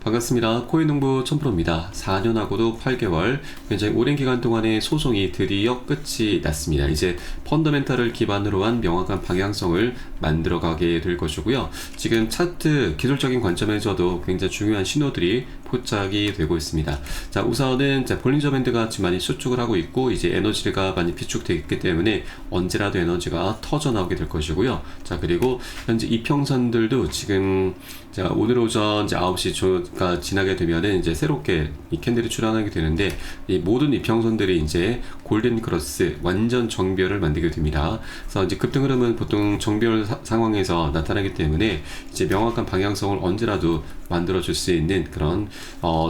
반갑습니다. 코인농부 천프로입니다. 4년하고도 8개월, 굉장히 오랜 기간 동안의 소송이 드디어 끝이 났습니다. 이제 펀더멘탈을 기반으로 한 명확한 방향성을 만들어가게 될 것이고요. 지금 차트 기술적인 관점에서도 굉장히 중요한 신호들이 포착이 되고 있습니다. 자, 우선은 볼린저 밴드가 지금 많이 수축을 하고 있고, 이제 에너지가 많이 비축되어 있기 때문에 언제라도 에너지가 터져 나오게 될 것이고요. 자, 그리고 현재 이평선들도 지금 자, 오늘 오전 이제 9시가 지나게 되면은 이제 새롭게 이 캔들이 출현하게 되는데, 이 모든 이평선들이 이제 골든 크로스 완전 정별을 만들게 됩니다. 그래서 이제 급등 흐름은 보통 정별 상황에서 나타나기 때문에 이제 명확한 방향성을 언제라도 만들어줄 수 있는 그런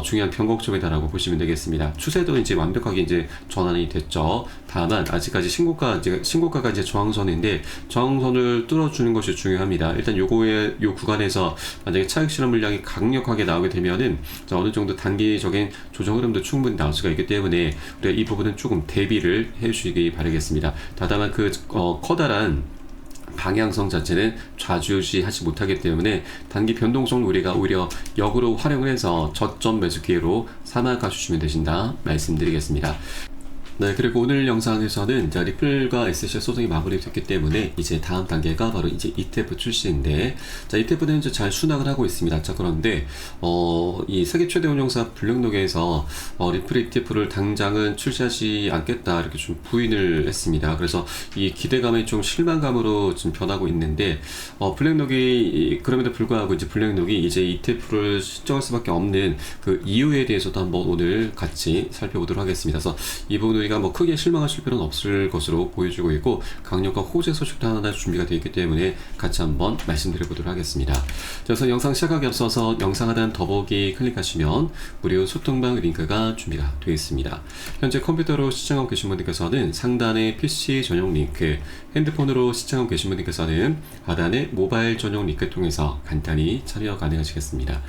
중요한 변곡점이다라고 보시면 되겠습니다. 추세도 이제 완벽하게 이제 전환이 됐죠. 다만 아직까지 신고가가 이제 저항선인데, 저항선을 뚫어주는 것이 중요합니다. 일단 요 구간에서 만약에 차익 실현 물량이 강력하게 나오게 되면은 어느 정도 단기적인 조정 흐름도 충분히 나올 수가 있기 때문에 우리가 이 부분은 조금 대비를 해주시기 바라겠습니다. 다만 커다란 방향성 자체는 좌지우지하지 못하기 때문에 단기 변동성을 우리가 오히려 역으로 활용을 해서 저점 매수 기회로 삼아가 주시면 되신다 말씀드리겠습니다. 네, 그리고 오늘 영상에서는 리플과 SC 소송이 마무리됐기 때문에 이제 다음 단계가 바로 이제 ETF 출시인데, 자, ETF는 이제 잘 순항을 하고 있습니다. 자, 그런데 이 세계 최대 운용사 블랙록에서 리플 ETF를 당장은 출시하지 않겠다 이렇게 좀 부인을 했습니다. 그래서 이 기대감이 좀 실망감으로 좀 변하고 있는데, 블랙록이 그럼에도 불구하고 이제 블랙록이 이제 ETF를 신청할 수밖에 없는 그 이유에 대해서도 한번 오늘 같이 살펴보도록 하겠습니다. 그래서 이 부분을 뭐 크게 실망하실 필요는 없을 것으로 보여지고 있고, 강력한 호재 소식도 하나 준비가 되어 있기 때문에 같이 한번 말씀드려 보도록 하겠습니다. 자, 그래서 영상 시작하기 앞서서 영상 하단 더보기 클릭하시면 무료 소통방 링크가 준비가 되어 있습니다. 현재 컴퓨터로 시청하고 계신 분들께서는 상단에 PC 전용 링크, 핸드폰으로 시청하고 계신 분들께서는 하단에 모바일 전용 링크 통해서 간단히 참여 가능하시겠습니다.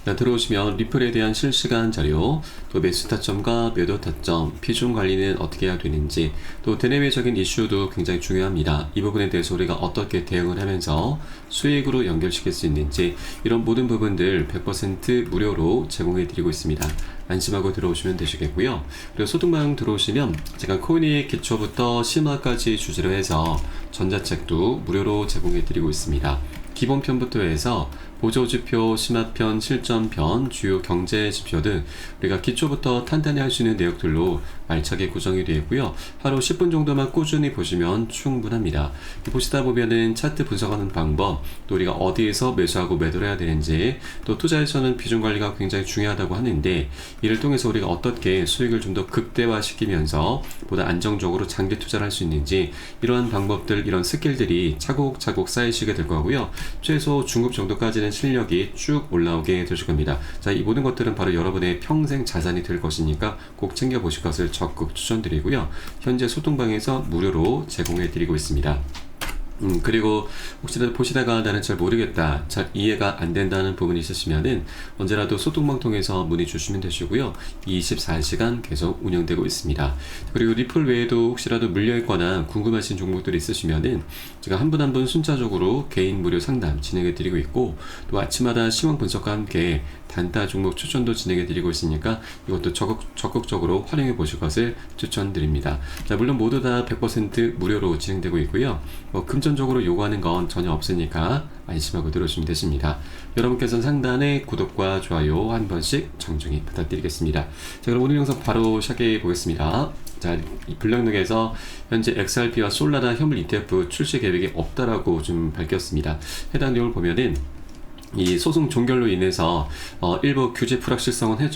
들어오시면 리플에 대한 실시간 자료, 또 매수 타점과 매도 타점, 비중 관리는 어떻게 해야 되는지, 또 대내외적인 이슈도 굉장히 중요합니다. 이 부분에 대해서 우리가 어떻게 대응을 하면서 수익으로 연결시킬 수 있는지, 이런 모든 부분들 100% 무료로 제공해 드리고 있습니다. 안심하고 들어오시면 되시겠고요. 그리고 소통방 들어오시면 제가 코인의 기초부터 심화까지 주제로 해서 전자책도 무료로 제공해 드리고 있습니다. 기본편부터 해서 보조지표, 심화편, 실전편, 주요 경제지표 등 우리가 기초부터 탄탄히 할 수 있는 내용들로 알차게 구성이 되어 있고요. 하루 10분 정도만 꾸준히 보시면 충분합니다. 보시다 보면은 차트 분석하는 방법, 또 우리가 어디에서 매수하고 매도를 해야 되는지, 또 투자에서는 비중 관리가 굉장히 중요하다고 하는데, 이를 통해서 우리가 어떻게 수익을 좀 더 극대화시키면서 보다 안정적으로 장기 투자를 할 수 있는지, 이러한 방법들, 이런 스킬들이 차곡차곡 쌓이시게 될 거고요. 최소 중급 정도까지는 실력이 쭉 올라오게 되실 겁니다. 자, 이 모든 것들은 바로 여러분의 평생 자산이 될 것이니까 꼭 챙겨보실 것을 적극 추천드리고요. 현재 소통방에서 무료로 제공해 드리고 있습니다. 그리고 혹시라도 보시다가 나는 잘 모르겠다, 잘 이해가 안 된다는 부분이 있으시면은 언제라도 소통방 통해서 문의 주시면 되시고요. 24시간 계속 운영되고 있습니다. 그리고 리플 외에도 혹시라도 물려있거나 궁금하신 종목들이 있으시면은 제가 한 분 한 분 순차적으로 개인 무료 상담 진행해 드리고 있고, 또 아침마다 시황 분석과 함께 단타 종목 추천도 진행해 드리고 있으니까 이것도 적극적으로 활용해 보실 것을 추천드립니다. 자, 물론 모두 다 100% 무료로 진행되고 있고요. 금전적으로 요구하는 건 전혀 없으니까 안심하고 들어주시면 되십니다. 여러분께서는 상단에 구독과 좋아요 한 번씩 정중히 부탁드리겠습니다. 자, 그럼 오늘 영상 바로 시작해 보겠습니다. 자, 이 블랙록에서 현재 XRP와 솔라나 현물 ETF 출시 계획이 없다라고 좀 밝혔습니다. 해당 내용을 보면은 이 소송 종결로 인해서 일부 규제 불확실성은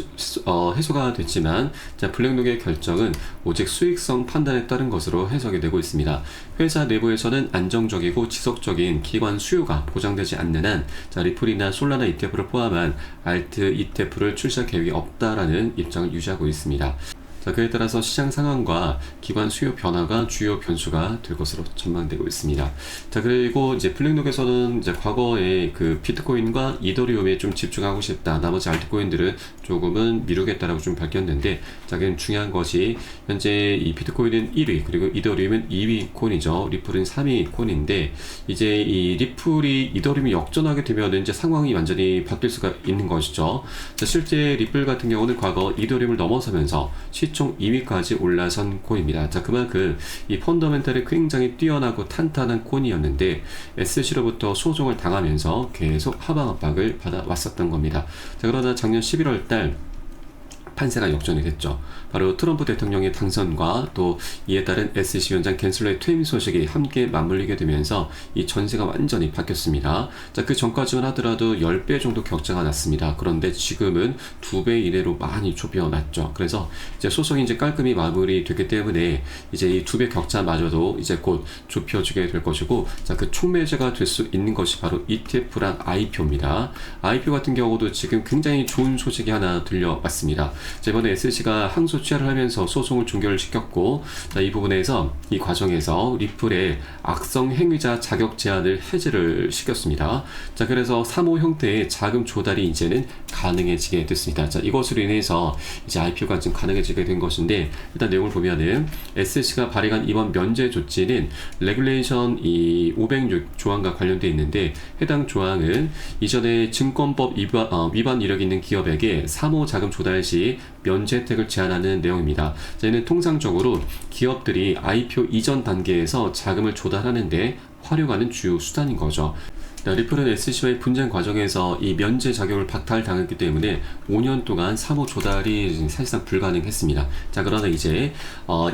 해소가 됐지만, 자, 블랙록의 결정은 오직 수익성 판단에 따른 것으로 해석이 되고 있습니다. 회사 내부에서는 안정적이고 지속적인 기관 수요가 보장되지 않는 한, 자, 리플이나 솔라나 ETF를 포함한 알트 ETF를 출시할 계획이 없다라는 입장을 유지하고 있습니다. 자, 그에 따라서 시장 상황과 기관 수요 변화가 주요 변수가 될 것으로 전망되고 있습니다. 자, 그리고 이제 블랙록에서는 이제 과거에 그 비트코인과 이더리움에 좀 집중하고 싶다. 나머지 알트코인들은 조금은 미루겠다라고 좀 밝혔는데, 자, 그럼 중요한 것이 현재 이 비트코인은 1위, 그리고 이더리움은 2위 코인이죠. 리플은 3위 코인인데, 이제 이 리플이 이더리움이 역전하게 되면 이제 상황이 완전히 바뀔 수가 있는 것이죠. 자, 실제 리플 같은 경우는 과거 이더리움을 넘어서면서 시총 2위까지 올라선 코인입니다. 자, 그만큼 이 펀더멘털이 굉장히 뛰어나고 탄탄한 코인이었는데 SEC로부터 소송을 당하면서 계속 하방 압박을 받아왔었던 겁니다. 자, 그러나 작년 11월 달 판세가 역전이 됐죠. 바로 트럼프 대통령의 당선과 또 이에 따른 SEC 위원장 갠슬러의 퇴임 소식이 함께 맞물리게 되면서 이 전세가 완전히 바뀌었습니다. 자, 그 전까지만 하더라도 10배 정도 격차가 났습니다. 그런데 지금은 2배 이내로 많이 좁혀놨죠. 그래서 이제 소송이 이제 깔끔히 마무리되기 때문에 이제 이 2배 격차마저도 이제 곧 좁혀지게 될 것이고, 자, 그 촉매제가 될 수 있는 것이 바로 ETF랑 IPO입니다. IPO 같은 경우도 지금 굉장히 좋은 소식이 하나 들려왔습니다. 이번에 SEC가 항소 취하를 하면서 소송을 종결을 시켰고, 자, 이 부분에서 이 과정에서 리플의 악성 행위자 자격 제한을 해제를 시켰습니다. 자, 그래서 3호 형태의 자금 조달이 이제는 가능해지게 됐습니다. 자, 이것으로 인해서 이제 IPO가 좀 가능해지게 된 것인데, 일단 내용을 보면은 SEC가 발행한 이번 면제 조치는 레귤레이션 이 506조항과 관련되어 있는데, 해당 조항은 이전에 증권법 위반 이력이 있는 기업에게 3호 자금 조달 시 면제 혜택을 제한하는 내용입니다. 저희는 통상적으로 기업들이 IPO 이전 단계에서 자금을 조달하는데 활용하는 주요 수단인 거죠. 리플은 SEC와의 분쟁 과정에서 이 면제 자격을 박탈당했기 때문에 5년 동안 3호 조달이 사실상 불가능했습니다. 자, 그러나 이제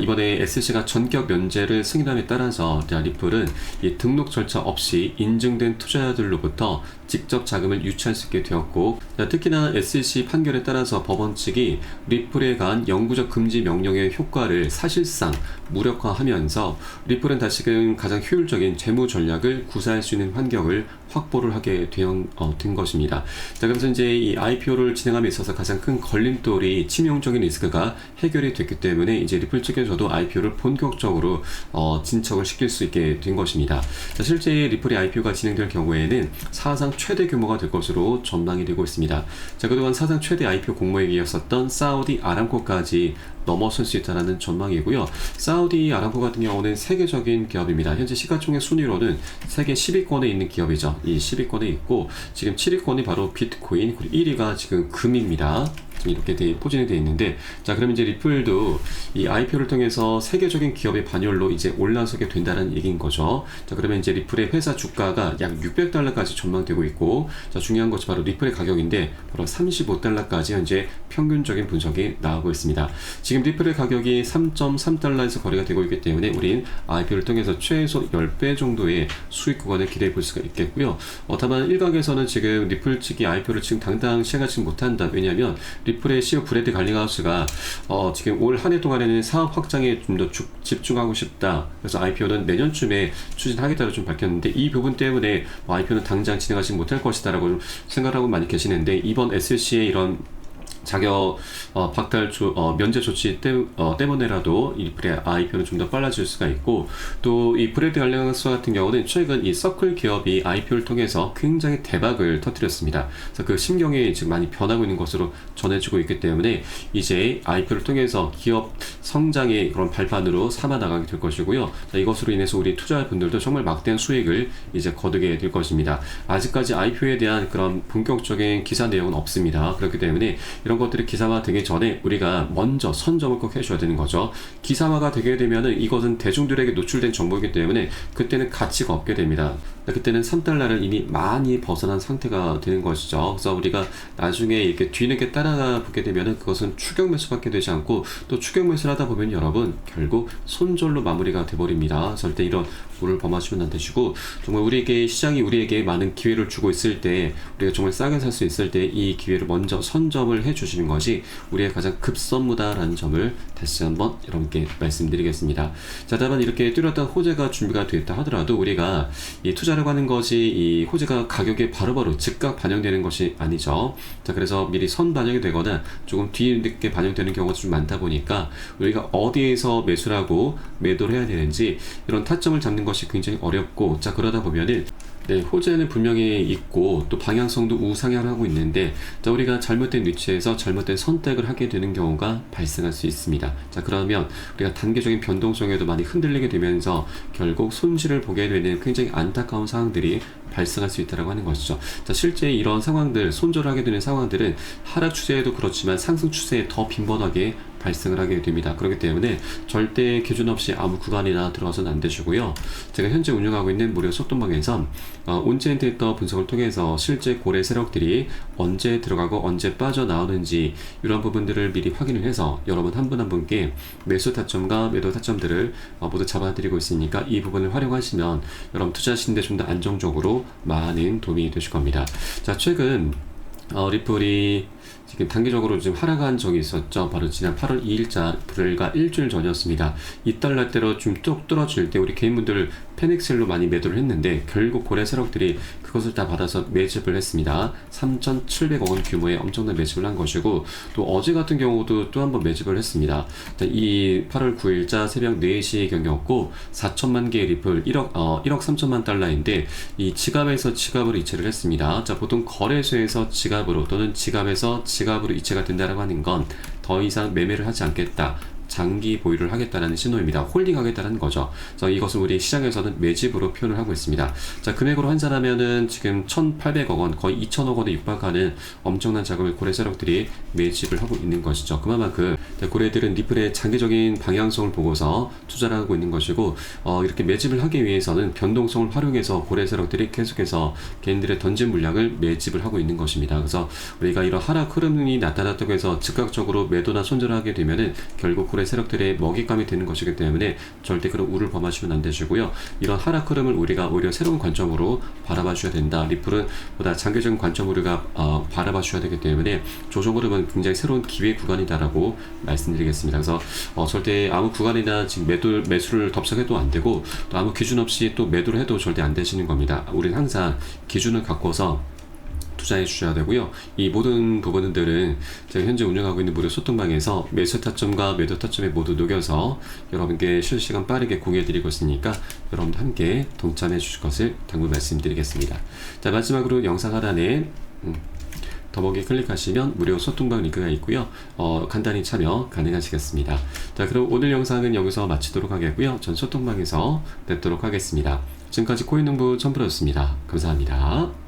이번에 SEC가 전격 면제를 승인함에 따라서 리플은 이 등록 절차 없이 인증된 투자자들로부터 직접 자금을 유치할 수 있게 되었고, 특히나 SEC 판결에 따라서 법원 측이 리플에 간 영구적 금지 명령의 효과를 사실상 무력화하면서 리플은 다시금 가장 효율적인 재무 전략을 구사할 수 있는 환경을 확보를 하게 된 것입니다. 자, 그래서 이제 이 IPO를 진행함에 있어서 가장 큰 걸림돌이 치명적인 리스크가 해결이 됐기 때문에 이제 리플 측에서도 IPO를 본격적으로 진척을 시킬 수 있게 된 것입니다. 자, 실제 리플의 IPO가 진행될 경우에는 사상 최대 규모가 될 것으로 전망이 되고 있습니다. 자, 그동안 사상 최대 IPO 공모액이었었던 사우디 아람코까지 넘어설 수 있다는 전망이고요. 사우디 아람코 같은 경우는 세계적인 기업입니다. 현재 시가총액 순위로는 세계 10위권에 있는 기업이죠. 이 10위권에 있고, 지금 7위권이 바로 비트코인, 그리고 1위가 지금 금입니다. 이렇게 포진이 되어 있는데, 자, 그럼 이제 리플도 이 IPO를 통해서 세계적인 기업의 반열로 이제 올라서게 된다는 얘기인 거죠. 자, 그러면 이제 리플의 회사 주가가 약 $600까지 전망되고 있고, 자, 중요한 것이 바로 리플의 가격인데 바로 $35까지 현재 평균적인 분석이 나오고 있습니다. 지금 리플의 가격이 $3.3에서 거래가 되고 있기 때문에 우린 IPO를 통해서 최소 10배 정도의 수익 구간을 기대해 볼 수가 있겠고요. 다만 일각에서는 지금 리플 측이 IPO를 지금 당장 시행하지 못한다. 왜냐하면 리플의 CEO 브래드 갈링하우스가 지금 올 한 해 동안에는 사업 확장에 좀 더 집중하고 싶다. 그래서 IPO는 내년쯤에 추진하겠다고 좀 밝혔는데, 이 부분 때문에 IPO는 당장 진행하지 못할 것이다라고 생각하고 많이 계시는데, 이번 SEC의 이런 자격 박탈 면제 조치 때문에라도 이 리플의 IPO는 좀 더 빨라질 수가 있고, 또 이 브래드 갈링하우스 같은 경우는 최근 이 서클 기업이 IPO를 통해서 굉장히 대박을 터뜨렸습니다. 그래서 그 심경이 지금 많이 변하고 있는 것으로 전해지고 있기 때문에 이제 IPO를 통해서 기업 성장의 그런 발판으로 삼아 나가게 될 것이고요. 자, 이것으로 인해서 우리 투자자분들도 정말 막대한 수익을 이제 거두게 될 것입니다. 아직까지 IPO에 대한 그런 본격적인 기사 내용은 없습니다. 그렇기 때문에 이런 것들이 기사화 되기 전에 우리가 먼저 선점을 꼭 해줘야 되는 거죠. 기사화가 되게 되면은 이것은 대중들에게 노출된 정보이기 때문에 그때는 가치가 없게 됩니다. 그때는 $3를 이미 많이 벗어난 상태가 되는 것이죠. 그래서 우리가 나중에 이렇게 뒤늦게 따라가 보게 되면은 그것은 추격 매수밖에 되지 않고, 또 추격 매수를 하다 보면 여러분 결국 손절로 마무리가 돼버립니다. 그래서 일단 이런 물을 범하시면 안 되시고, 정말 우리에게 시장이 우리에게 많은 기회를 주고 있을 때, 우리가 정말 싸게 살 수 있을 때 이 기회를 먼저 선점을 해 주시는 것이 우리의 가장 급선무다라는 점을 다시 한번 여러분께 말씀드리겠습니다. 자, 다만 이렇게 뚜렷한 호재가 준비가 됐다 하더라도 우리가 이 투자라고 하는 것이 이 호재가 가격에 바로바로 즉각 반영되는 것이 아니죠. 자, 그래서 미리 선반영이 되거나 조금 뒤늦게 반영되는 경우가 좀 많다 보니까 우리가 어디에서 매수를 하고 매도를 해야 되는지 이런 타점을 잡는 것이 굉장히 어렵고, 자, 그러다 보면은 네, 호재는 분명히 있고 또 방향성도 우상향을 하고 있는데, 자, 우리가 잘못된 위치에서 잘못된 선택을 하게 되는 경우가 발생할 수 있습니다. 자, 그러면 우리가 단계적인 변동성에도 많이 흔들리게 되면서 결국 손실을 보게 되는 굉장히 안타까운 상황들이 발생할 수 있다고 하는 것이죠. 자, 실제 이런 상황들, 손절을 하게 되는 상황들은 하락 추세에도 그렇지만 상승 추세에 더 빈번하게 발생을 하게 됩니다. 그렇기 때문에 절대 기준 없이 아무 구간이나 들어가서는 안 되시고요. 제가 현재 운영하고 있는 무료 소통방에서 온체인 데이터 분석을 통해서 실제 고래 세력들이 언제 들어가고 언제 빠져나오는지 이런 부분들을 미리 확인을 해서 여러분 한 분 한 분께 매수 타점과 매도 타점들을 모두 잡아드리고 있으니까 이 부분을 활용하시면 여러분 투자하시는데 좀 더 안정적으로 많은 도움이 되실 겁니다. 자, 최근 리플이 지금 단기적으로 좀 하락한 적이 있었죠. 바로 지난 8월 2일자 불과 일주일 전이었습니다. 이달 날대로 좀 뚝 떨어질 때 우리 개인분들 패닉셀로 많이 매도를 했는데 결국 고래 세력들이 그것을 다 받아서 매집을 했습니다. 3,700억 원 규모의 엄청난 매집을 한 것이고, 또 어제 같은 경우도 또 한번 매집을 했습니다. 이 8월 9일자 새벽 4시경이었고 4천만 개의 리플 1억 3천만 달러인데 이 지갑에서 지갑으로 이체를 했습니다. 자, 보통 거래소에서 지갑으로 또는 지갑에서 지갑으로 이체가 된다라고 하는 건 더 이상 매매를 하지 않겠다, 장기 보유를 하겠다는 신호입니다. 홀딩하겠다는 거죠. 자, 이것을 우리 시장에서는 매집으로 표현을 하고 있습니다. 자, 금액으로 환산하면은 지금 1,800억 원, 거의 2,000억 원에 육박하는 엄청난 자금을 고래 세력들이 매집을 하고 있는 것이죠. 그만큼 고래들은 리플의 장기적인 방향성을 보고서 투자를 하고 있는 것이고, 이렇게 매집을 하기 위해서는 변동성을 활용해서 고래 세력들이 계속해서 개인들의 던진 물량을 매집을 하고 있는 것입니다. 그래서 우리가 이런 하락 흐름이 나타났다고 해서 즉각적으로 매도나 손절을 하게 되면은 결국 고래 세력들의 먹잇감이 되는 것이기 때문에 절대 그런 우를 범하시면 안 되시고요. 이런 하락 흐름을 우리가 오히려 새로운 관점으로 바라봐 주셔야 된다. 리플은 보다 장기적인 관점으로 우리가 바라봐 주셔야 되기 때문에 조정 흐름은 굉장히 새로운 기회 구간이다라고 말씀드리겠습니다. 그래서 절대 아무 구간이나 지금 매수를 덥석해도 안 되고, 또 아무 기준 없이 또 매도를 해도 절대 안 되시는 겁니다. 우리는 항상 기준을 갖고서 투자해 주셔야 되고요. 이 모든 부분들은 제가 현재 운영하고 있는 무료 소통방에서 매수 타점과 매도 타점에 모두 녹여서 여러분께 실시간 빠르게 공유해 드리고 있으니까 여러분도 함께 동참해 주실 것을 당부 말씀드리겠습니다. 자, 마지막으로 영상 하단에 더보기 클릭하시면 무료 소통방 링크가 있고요. 간단히 참여 가능하시겠습니다. 자, 그럼 오늘 영상은 여기서 마치도록 하겠고요. 전 소통방에서 뵙도록 하겠습니다. 지금까지 코인농부 첨프로였습니다. 감사합니다.